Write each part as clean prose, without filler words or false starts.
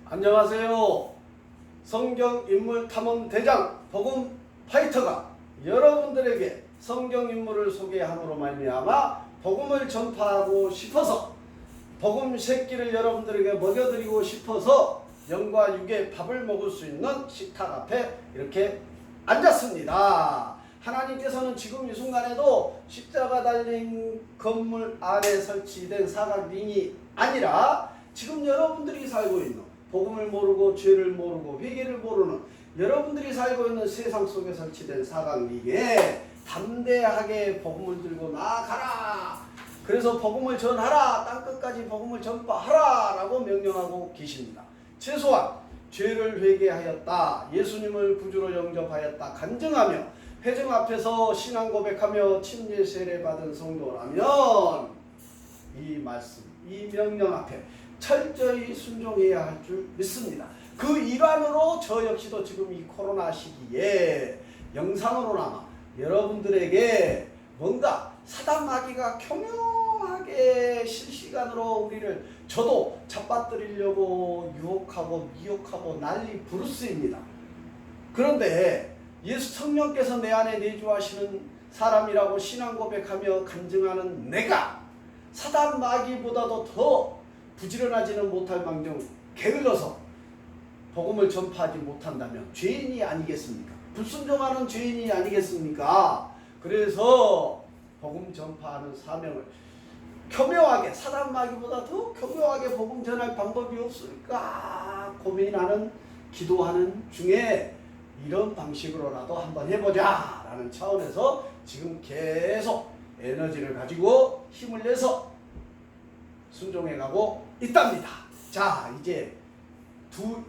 안녕하세요. 성경 인물 탐험 대장 복음 파이터가 여러분들에게 성경 인물을 소개함으로 말미암아 복음을 전파하고 싶어서 복음 새끼를 여러분들에게 먹여드리고 싶어서 영과 육의 밥을 먹을 수 있는 식탁 앞에 이렇게 앉았습니다. 하나님께서는 지금 이 순간에도 십자가 달린 건물 안에 설치된 사각링이 아니라 지금 여러분들이 살고 있는 복음을 모르고 죄를 모르고 회개를 모르는 여러분들이 살고 있는 세상 속에 설치된 사각링에 담대하게 복음을 들고 나아가라. 그래서 복음을 전하라. 땅끝까지 복음을 전파하라 라고 명령하고 계십니다. 최소한 죄를 회개하였다, 예수님을 구주로 영접하였다 간증하며 회중 앞에서 신앙 고백하며 침례 세례 받은 성도라면 이 말씀, 이 명령 앞에 철저히 순종해야 할 줄 믿습니다. 그 일환으로 저 역시도 지금 이 코로나 시기에 영상으로나마 여러분들에게 뭔가 사단 마귀가 교묘하게 실시간으로 우리를 저도 잡아뜨리려고 유혹하고 미혹하고 난리 부르스입니다. 그런데 예수 성령께서 내 안에 내주하시는 사람이라고 신앙 고백하며 간증하는 내가 사단 마귀보다도 더 부지런하지는 못할 망정 게을러서 복음을 전파하지 못한다면 죄인이 아니겠습니까? 불순종하는 죄인이 아니겠습니까? 그래서 복음 전파하는 사명을 교묘하게 사단 마귀보다 더 교묘하게 복음 전할 방법이 없을까 고민하는 기도하는 중에 이런 방식으로라도 한번 해보자 라는 차원에서 지금 계속 에너지를 가지고 힘을 내서 순종해가고 있답니다. 자, 이제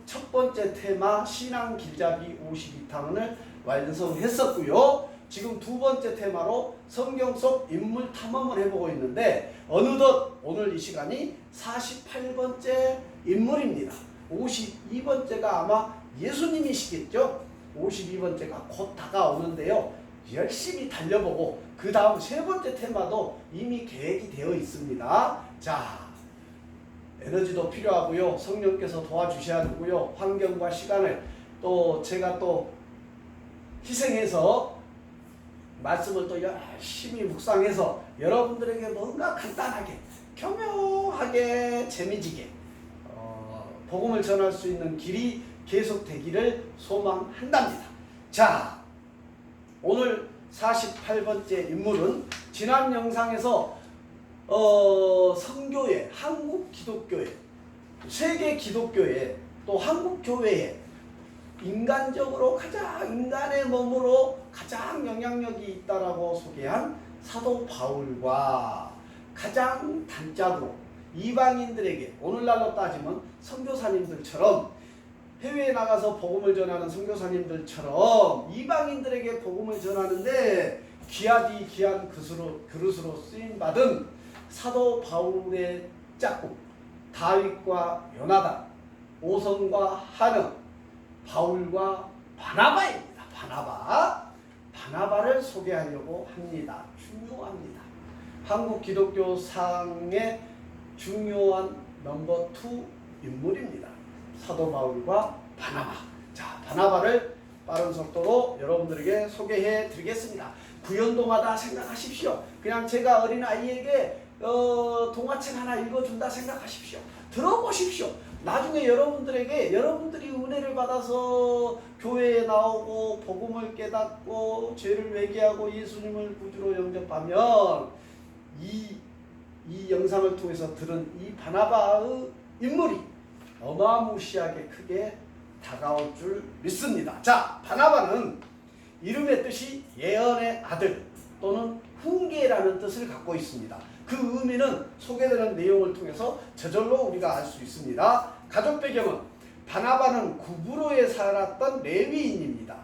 첫 번째 테마 신앙 길잡이 52탄원을 완성했었고요. 지금 두 번째 테마로 성경 속 인물 탐험을 해보고 있는데 어느덧 오늘 이 시간이 48번째 인물입니다. 52번째가 아마 예수님이시겠죠? 52번째가 곧 다가오는데요. 열심히 달려보고 그 다음 세 번째 테마도 이미 계획이 되어 있습니다. 자, 에너지도 필요하고요. 성령께서 도와주셔야 되고요. 환경과 시간을 또 제가 또 희생해서 말씀을 또 열심히 묵상해서 여러분들에게 뭔가 간단하게 교묘하게 재미지게 복음을 전할 수 있는 길이 계속되기를 소망한답니다. 자, 오늘 48번째 인물은 지난 영상에서 선교회, 한국 기독교회, 세계 기독교회, 또 한국 교회에 인간적으로 가장 인간의 몸으로 가장 영향력이 있다라고 소개한 사도 바울과 가장 단짝으로 이방인들에게 오늘날로 따지면 선교사님들처럼 해외에 나가서 복음을 전하는 선교사님들처럼 이방인들에게 복음을 전하는데 귀하디 귀한 그릇으로 쓰임받은 사도 바울의 짝꿍 다윗과 요나단, 오성과 한영, 바울과 바나바입니다. 바나바를 소개하려고 합니다. 중요합니다. 한국 기독교상의 중요한 넘버 2 인물입니다. 사도 바울과 바나바. 자, 바나바를 빠른 속도로 여러분들에게 소개해 드리겠습니다. 구연동하다 생각하십시오. 그냥 제가 어린아이에게 동화책 하나 읽어준다 생각하십시오. 들어보십시오. 나중에 여러분들에게 여러분들이 은혜를 받아서 교회에 나오고 복음을 깨닫고 죄를 회개하고 예수님을 구주로 영접하면 이 영상을 통해서 들은 이 바나바의 인물이 어마무시하게 크게 다가올 줄 믿습니다. 자, 바나바는 이름의 뜻이 예언의 아들 또는 훈계라는 뜻을 갖고 있습니다. 그 의미는 소개되는 내용을 통해서 저절로 우리가 알 수 있습니다. 가족 배경은 바나바는 구브로에 살았던 레위인입니다.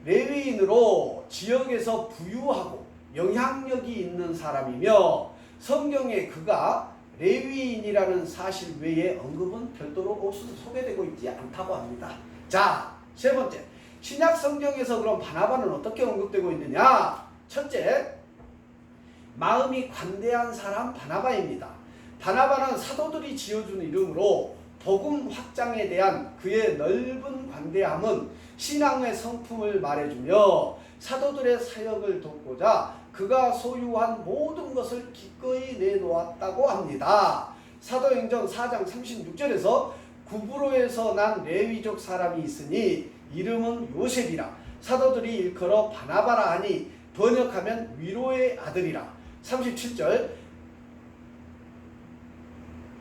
레위인으로 지역에서 부유하고 영향력이 있는 사람이며 성경에 그가 레위인이라는 사실 외에 언급은 별도로 소개되고 있지 않다고 합니다. 자, 세 번째, 신약 성경에서 그럼 바나바는 어떻게 언급되고 있느냐? 첫째, 마음이 관대한 사람 바나바입니다. 바나바는 사도들이 지어준 이름으로 복음 확장에 대한 그의 넓은 관대함은 신앙의 성품을 말해주며 사도들의 사역을 돕고자 그가 소유한 모든 것을 기꺼이 내놓았다고 합니다. 사도행전 4장 36절에서 구브로에서 난 레위족 사람이 있으니 이름은 요셉이라 사도들이 일컬어 바나바라 하니 번역하면 위로의 아들이라. 37절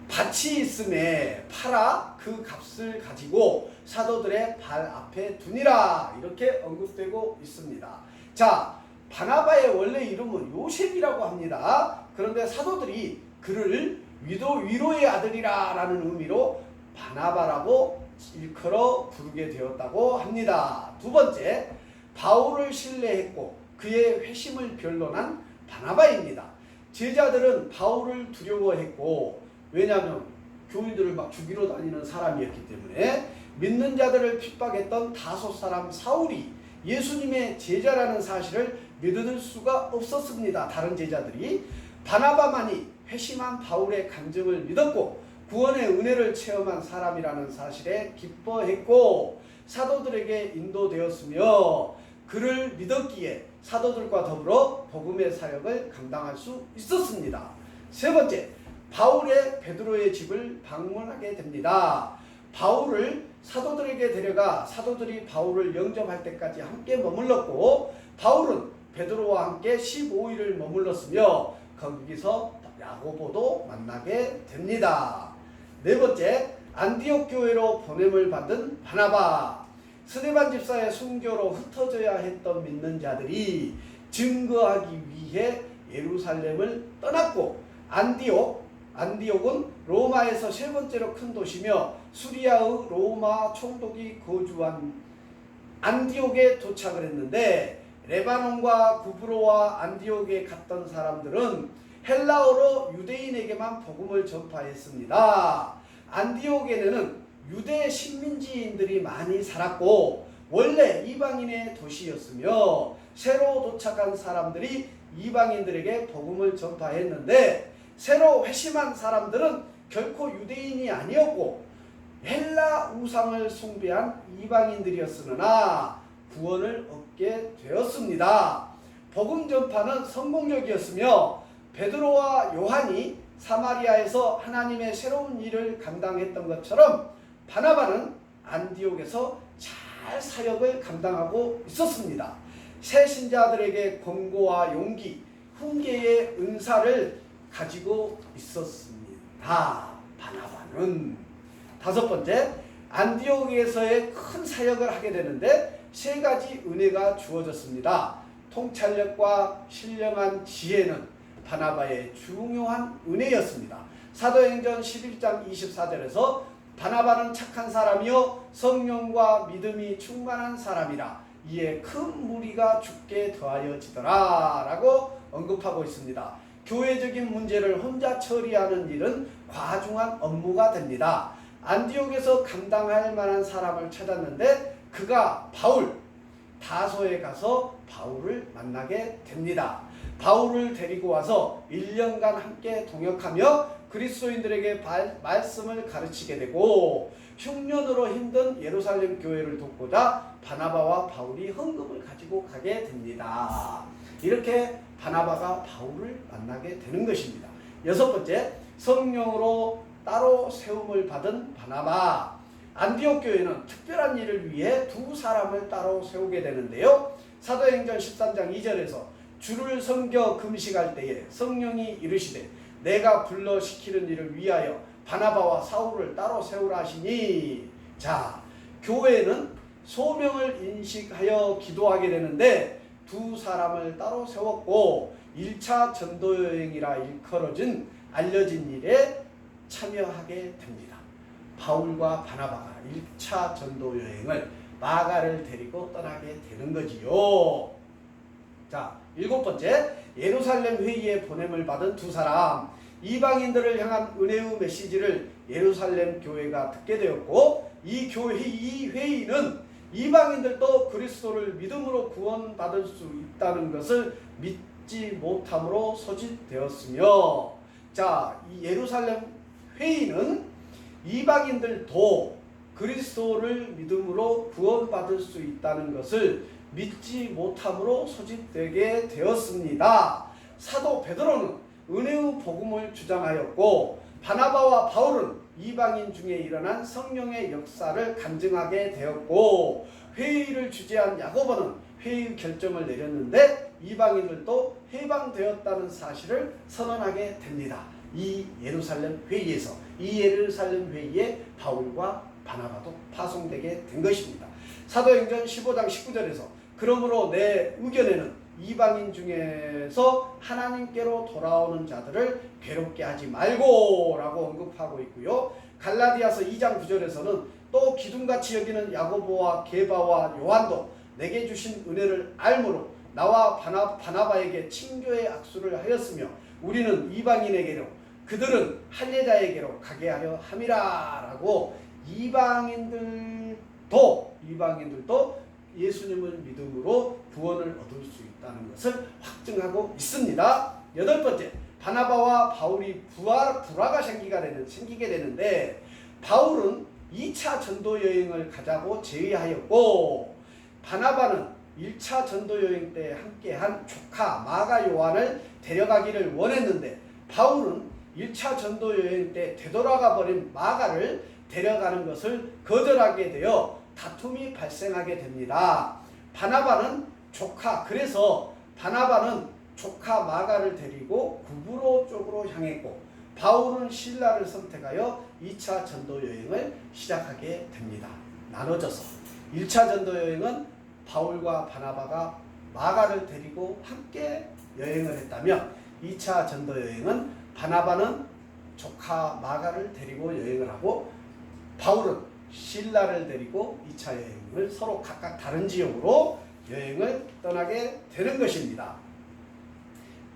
밭이 있음에 팔아 그 값을 가지고 사도들의 발 앞에 두니라 이렇게 언급되고 있습니다. 자, 바나바의 원래 이름은 요셉이라고 합니다. 그런데 사도들이 그를 위로의 아들이라 라는 의미로 바나바라고 일컬어 부르게 되었다고 합니다. 두 번째, 바울을 신뢰했고 그의 회심을 변론한 바나바입니다. 제자들은 바울을 두려워했고 왜냐하면 교인들을 막 죽이러 다니는 사람이었기 때문에 믿는 자들을 핍박했던 다소 사람 사울이 예수님의 제자라는 사실을 믿을 수가 없었습니다. 다른 제자들이. 바나바만이 회심한 바울의 간증을 믿었고 구원의 은혜를 체험한 사람이라는 사실에 기뻐했고 사도들에게 인도되었으며 그를 믿었기에 사도들과 더불어 복음의 사역을 감당할 수 있었습니다. 세 번째, 바울의 베드로의 집을 방문하게 됩니다. 바울을 사도들에게 데려가 사도들이 바울을 영접할 때까지 함께 머물렀고 바울은 베드로와 함께 15일을 머물렀으며 거기서 야고보도 만나게 됩니다. 네 번째, 안디옥 교회로 보냄을 받은 바나바. 스데반 집사의 순교로 흩어져야 했던 믿는 자들이 증거하기 위해 예루살렘을 떠났고 안디옥은 로마에서 세 번째로 큰 도시며 수리아의 로마 총독이 거주한 안디옥에 도착을 했는데 레바논과 구브로와 안디옥에 갔던 사람들은 헬라어로 유대인에게만 복음을 전파했습니다. 안디옥에는 유대 식민지인들이 많이 살았고 원래 이방인의 도시였으며 새로 도착한 사람들이 이방인들에게 복음을 전파했는데 새로 회심한 사람들은 결코 유대인이 아니었고 헬라 우상을 숭배한 이방인들이었으나 구원을 얻게 되었습니다. 복음 전파는 성공적이었으며 베드로와 요한이 사마리아에서 하나님의 새로운 일을 감당했던 것처럼 바나바는 안디옥에서 잘 사역을 감당하고 있었습니다. 새 신자들에게 권고와 용기, 훈계의 은사를 가지고 있었습니다. 바나바는. 다섯 번째, 안디옥에서의 큰 사역을 하게 되는데 세 가지 은혜가 주어졌습니다. 통찰력과 신령한 지혜는 바나바의 중요한 은혜였습니다. 사도행전 11장 24절에서 바나바는 착한 사람이요 성령과 믿음이 충만한 사람이라 이에 큰 무리가 죽게 더하여지더라 라고 언급하고 있습니다. 교회적인 문제를 혼자 처리하는 일은 과중한 업무가 됩니다. 안디옥에서 감당할 만한 사람을 찾았는데 그가 다소에 가서 바울을 만나게 됩니다. 바울을 데리고 와서 1년간 함께 동역하며 그리스도인들에게 말씀을 가르치게 되고 흉년으로 힘든 예루살렘 교회를 돕고자 바나바와 바울이 헌금을 가지고 가게 됩니다. 이렇게 바나바가 바울을 만나게 되는 것입니다. 여섯 번째, 성령으로 따로 세움을 받은 바나바. 안디옥 교회는 특별한 일을 위해 두 사람을 따로 세우게 되는데요. 사도행전 13장 2절에서 주를 섬겨 금식할 때에 성령이 이르시되 내가 불러 시키는 일을 위하여 바나바와 사울을 따로 세우라 하시니. 자, 교회는 소명을 인식하여 기도하게 되는데 두 사람을 따로 세웠고 1차 전도여행이라 일컬어진 알려진 일에 참여하게 됩니다. 바울과 바나바가 1차 전도여행을 마가를 데리고 떠나게 되는 거지요. 자, 일곱 번째, 예루살렘 회의에 보냄을 받은 두 사람. 이방인들을 향한 은혜의 메시지를 예루살렘 교회가 듣게 되었고 이 회의는 이방인들도 그리스도를 믿음으로 구원받을 수 있다는 것을 믿지 못함으로 소집되었으며 자, 이 예루살렘 회의는 이방인들도 그리스도를 믿음으로 구원받을 수 있다는 것을 믿지 못함으로 소집되게 되었습니다. 사도 베드로는 은혜의 복음을 주장하였고 바나바와 바울은 이방인 중에 일어난 성령의 역사를 간증하게 되었고 회의를 주재한 야고보는 회의 결정을 내렸는데 이방인들도 해방되었다는 사실을 선언하게 됩니다. 이 예루살렘 회의에서 이 예루살렘 회의에 바울과 바나바도 파송되게 된 것입니다. 사도행전 15장 19절에서 그러므로 내 의견에는 이방인 중에서 하나님께로 돌아오는 자들을 괴롭게 하지 말고 라고 언급하고 있고요. 갈라디아서 2장 9절에서는 또 기둥같이 여기는 야고보와 게바와 요한도 내게 주신 은혜를 알므로 나와 바나바에게 친교의 악수를 하였으며 우리는 이방인에게로 그들은 할례자에게로 가게 하려 함이라 라고 이방인들도 예수님을 믿음으로 구원을 얻을 수 있다는 것을 확증하고 있습니다. 여덟 번째, 바나바와 바울이 불화가 생기게 되는데 바울은 2차 전도 여행을 가자고 제의하였고 바나바는 1차 전도 여행 때 함께한 조카 마가 요한을 데려가기를 원했는데 바울은 1차 전도 여행 때 되돌아가 버린 마가를 데려가는 것을 거절하게 되어 다툼이 발생하게 됩니다. 그래서 바나바는 조카 마가를 데리고 구브로 쪽으로 향했고 바울은 실라를 선택하여 2차 전도 여행을 시작하게 됩니다. 나눠져서 1차 전도 여행은 바울과 바나바가 마가를 데리고 함께 여행을 했다면 2차 전도 여행은 바나바는 조카 마가를 데리고 여행을 하고 바울은 실라를 데리고 2차 여행을 서로 각각 다른 지역으로 여행을 떠나게 되는 것입니다.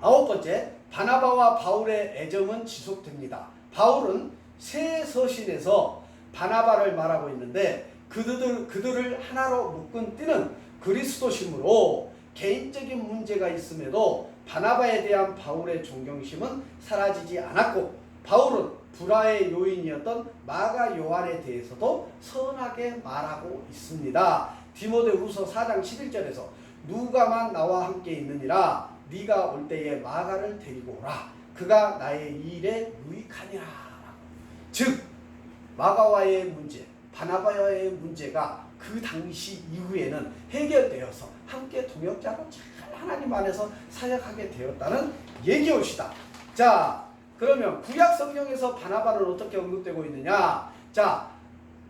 아홉 번째, 바나바와 바울의 애정은 지속됩니다. 바울은 새 서신에서 바나바를 말하고 있는데 그들을 하나로 묶은 띠는 그리스도심으로 개인적인 문제가 있음에도 바나바에 대한 바울의 존경심은 사라지지 않았고 바울은 불화의 요인이었던 마가 요한에 대해서도 선하게 말하고 있습니다. 디모데후서 4장 11절에서 누가만 나와 함께 있느니라 네가 올 때에 마가를 데리고 오라 그가 나의 일에 유익하니라. 즉 마가와의 문제, 바나바와의 문제가 그 당시 이후에는 해결되어서 함께 동역자로 잘 하나님 안에서 사역하게 되었다는 얘기옵시다. 자, 그러면 구약 성경에서 바나바는 어떻게 언급되고 있느냐? 자,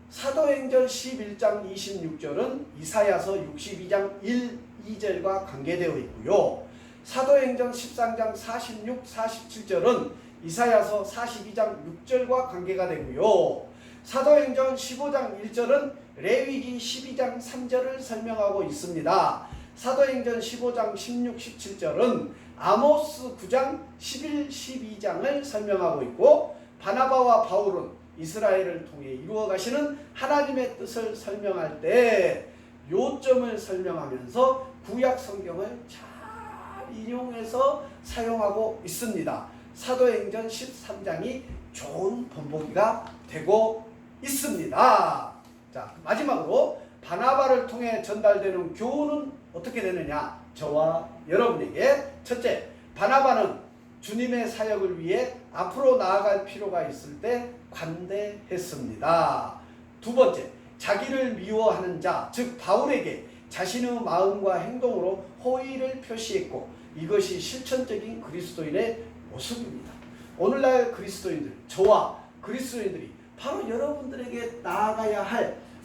사도행전 11장 26절은 이사야서 62장 1, 2절과 관계되어 있고요. 사도행전 13장 46, 47절은 이사야서 42장 6절과 관계가 되고요. 사도행전 15장 1절은 레위기 12장 3절을 설명하고 있습니다. 사도행전 15장 16, 17절은 아모스 9장 11, 12장을 설명하고 있고 바나바와 바울은 이스라엘을 통해 이루어 가시는 하나님의 뜻을 설명할 때 요점을 설명하면서 구약 성경을 잘 인용해서 사용하고 있습니다. 사도행전 13장이 좋은 본보기가 되고 있습니다. 자, 마지막으로 바나바를 통해 전달되는 교훈은 어떻게 되느냐? 저와 여러분에게 첫째, 바나바는 주님의 사역을 위해 앞으로 나아갈 필요가 있을 때 관대했습니다. 두 번째, 자기를 미워하는 자, 즉 바울에게 자신의 마음과 행동으로 호의를 표시했고 이것이 실천적인 그리스도인의 모습입니다. 오늘날 그리스도인들, 저와 그리스도인들이 바로 여러분들에게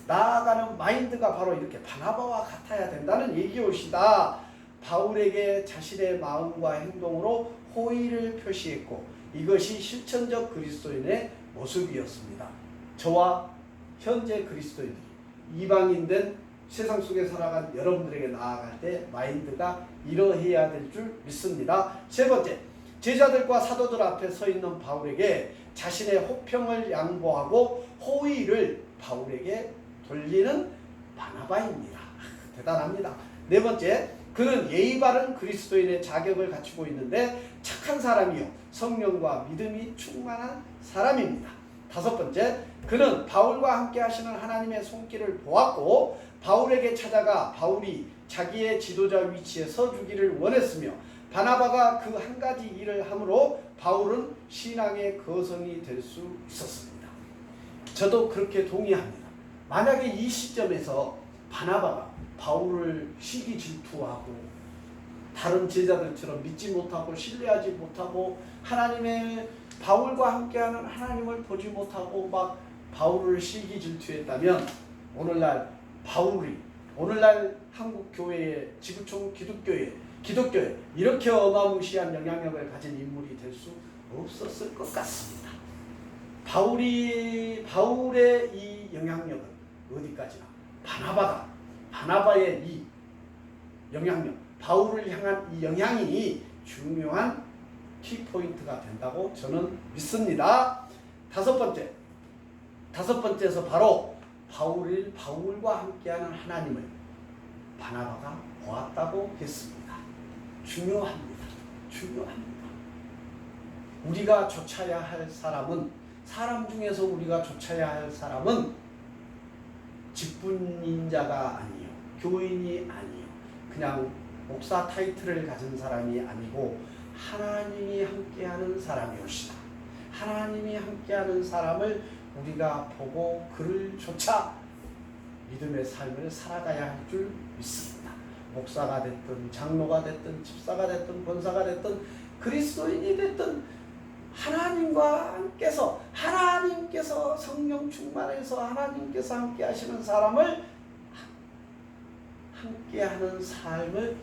나아가는 마인드가 바로 이렇게 바나바와 같아야 된다는 얘기옵시다. 바울에게 자신의 마음과 행동으로 호의를 표시했고 이것이 실천적 그리스도인의 모습이었습니다. 저와 현재 그리스도인들이 이방인된 세상 속에 살아간 여러분들에게 나아갈 때 마인드가 이러해야 될 줄 믿습니다. 세 번째, 제자들과 사도들 앞에 서 있는 바울에게 자신의 호평을 양보하고 호의를 바울에게 돌리는 바나바입니다. 대단합니다. 네 번째, 그는 예의 바른 그리스도인의 자격을 갖추고 있는데 착한 사람이요 성령과 믿음이 충만한 사람입니다. 다섯 번째, 그는 바울과 함께 하시는 하나님의 손길을 보았고 바울에게 찾아가 바울이 자기의 지도자 위치에 서주기를 원했으며 바나바가 그 한 가지 일을 함으로 바울은 신앙의 거성이 될 수 있었습니다. 저도 그렇게 동의합니다. 만약에 이 시점에서 바나바가 바울을 시기 질투하고 다른 제자들처럼 믿지 못하고 신뢰하지 못하고 하나님의 바울과 함께하는 하나님을 보지 못하고 막 바울을 시기 질투했다면 오늘날 바울이 오늘날 한국 교회의 지구촌 기독교에 이렇게 어마무시한 영향력을 가진 인물이 될 수 없었을 것 같습니다. 바울의 이 영향력은 어디까지나 바나바의 이 영향력, 바울을 향한 이 영향이 중요한 키포인트가 된다고 저는 믿습니다. 다섯 번째에서 바로 바울과 함께하는 하나님을 바나바가 보았다고 했습니다. 중요합니다. 우리가 좇아야 할 사람은, 사람 중에서 우리가 좇아야 할 사람은 직분인자가 아니요, 교인이 아니요, 그냥 목사 타이틀을 가진 사람이 아니고 하나님이 함께하는 사람이옵시다. 하나님이 함께하는 사람을 우리가 보고 그를 좇아 믿음의 삶을 살아가야 할 줄 믿습니다. 목사가 됐든 장로가 됐든 집사가 됐든 권사가 됐든 그리스도인이 됐든 하나님께서 성령 충만해서 하나님께서 함께 하시는 사람을 함께하는 삶을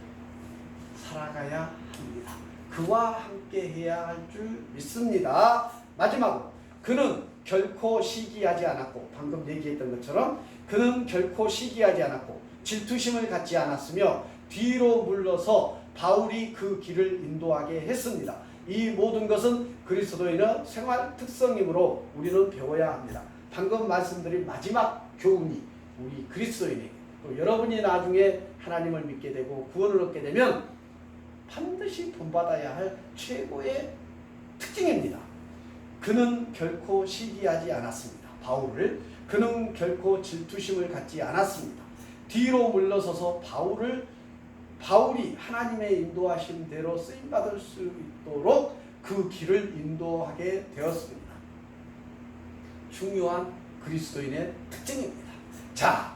살아가야 합니다. 그와 함께 해야 할 줄 믿습니다. 마지막으로 그는 결코 시기하지 않았고, 방금 얘기했던 것처럼 그는 결코 시기하지 않았고 질투심을 갖지 않았으며 뒤로 물러서 바울이 그 길을 인도하게 했습니다. 이 모든 것은 그리스도인의 생활 특성이므로 우리는 배워야 합니다. 방금 말씀드린 마지막 교훈이 우리 그리스도인에게, 또 여러분이 나중에 하나님을 믿게 되고 구원을 얻게 되면 반드시 본받아야 할 최고의 특징입니다. 그는 결코 시기하지 않았습니다. 그는 결코 질투심을 갖지 않았습니다. 뒤로 물러서서 바울이 하나님의 인도하신 대로 쓰임받을 수 있도록 그 길을 인도하게 되었습니다. 중요한 그리스도인의 특징입니다. 자,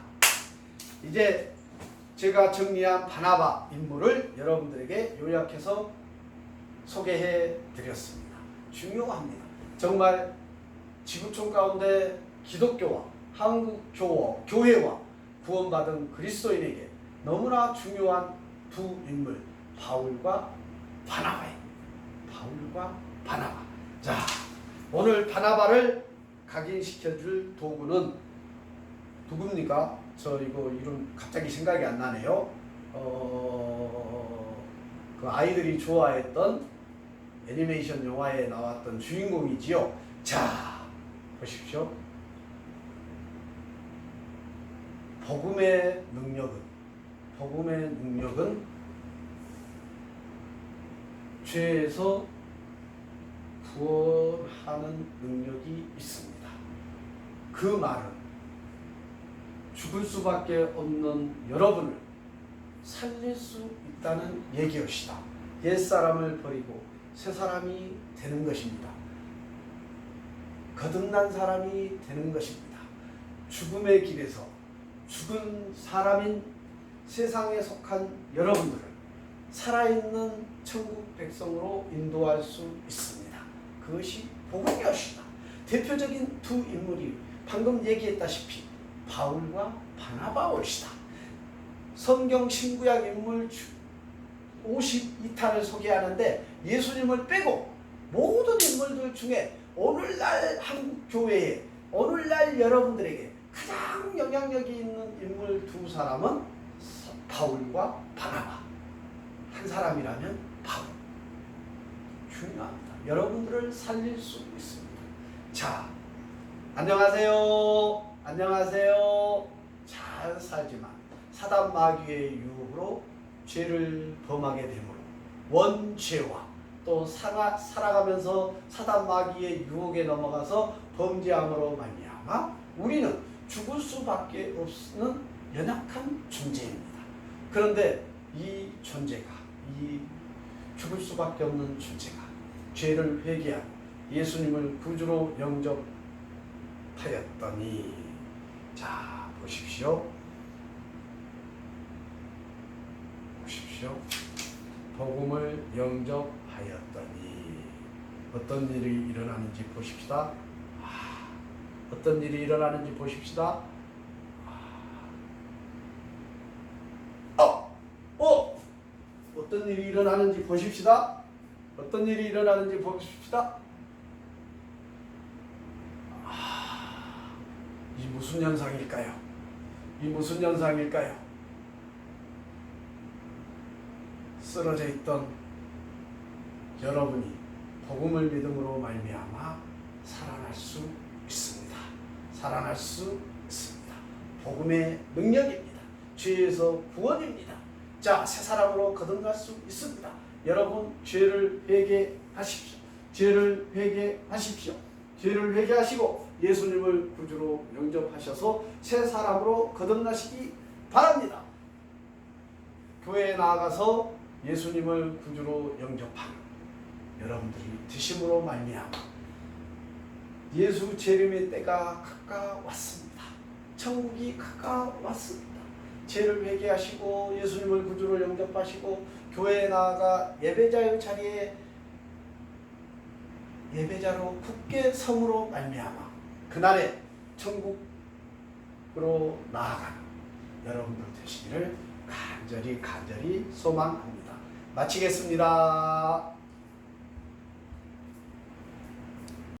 이제 제가 정리한 바나바 인물을 여러분들에게 요약해서 소개해 드렸습니다. 중요합니다. 정말 지구촌 가운데 기독교와 한국 교회와 구원받은 그리스도인에게 너무나 중요한 두 인물, 바울과 바나바입니다. 자, 오늘 바나바를 각인시켜줄 도구는 누굽니까? 저 이거 이름 갑자기 생각이 안 나네요. 그 아이들이 좋아했던 애니메이션 영화에 나왔던 주인공이지요. 자, 보십시오. 복음의 능력은 죄에서 구원하는 능력이 있습니다. 그 말은 죽을 수밖에 없는 여러분을 살릴 수 있다는 얘기였시다. 옛사람을 버리고 새 사람이 되는 것입니다. 거듭난 사람이 되는 것입니다. 죽음의 길에서 죽은 사람인 세상에 속한 여러분들을 살아있는 천국 백성으로 인도할 수 있습니다. 그것이 복음이었습니다. 대표적인 두 인물이 방금 얘기했다시피 바울과 바나바였습니다. 성경 신구약 인물 52탄을 소개하는데 예수님을 빼고 모든 인물들 중에 오늘날 한국교회에, 오늘날 여러분들에게 가장 영향력이 있는 인물 두 사람은 바울과 바나바. 한 사람이라면 바울. 중요합니다. 여러분들을 살릴 수 있습니다. 자, 안녕하세요. 잘 살지만 사단 마귀의 유혹으로 죄를 범하게 되므로 원죄와 또 살아가면서 사단 마귀의 유혹에 넘어가서 범죄함으로 말미암아 우리는 죽을 수밖에 없는 연약한 존재입니다. 그런데 이 존재가, 이 죽을 수밖에 없는 존재가 죄를 회개하고 예수님을 구주로 영접하였더니, 자 보십시오. 복음을 영접하였더니 어떤 일이 일어나는지 보십시다. 어떤 일이 일어나는지 보십시다. 어떤 일이 일어나는지 보십시다. 어떤 일이 일어나는지 보십시다. 이 무슨 현상일까요? 이 무슨 현상일까요? 쓰러져 있던 여러분이 복음을 믿음으로 말미암아 살아날 수 있습니다. 살아날 수 있습니다. 복음의 능력입니다. 죄에서 구원입니다. 자, 새 사람으로 거듭날 수 있습니다. 여러분, 죄를 회개하십시오. 죄를 회개하십시오. 죄를 회개하시고 예수님을 구주로 영접하셔서 새 사람으로 거듭나시기 바랍니다. 교회에 나아가서 예수님을 구주로 영접한 여러분들이 되심으로 말미암아 예수 재림의 때가 가까웠습니다. 천국이 가까웠습니다. 죄를 회개하시고 예수님을 구주로 영접하시고 교회에 나아가 예배자의 자리에 예배자로 굳게 섬으로 말미암아 그날에 천국으로 나아가는 여러분들 되시기를 간절히 소망합니다. 마치겠습니다.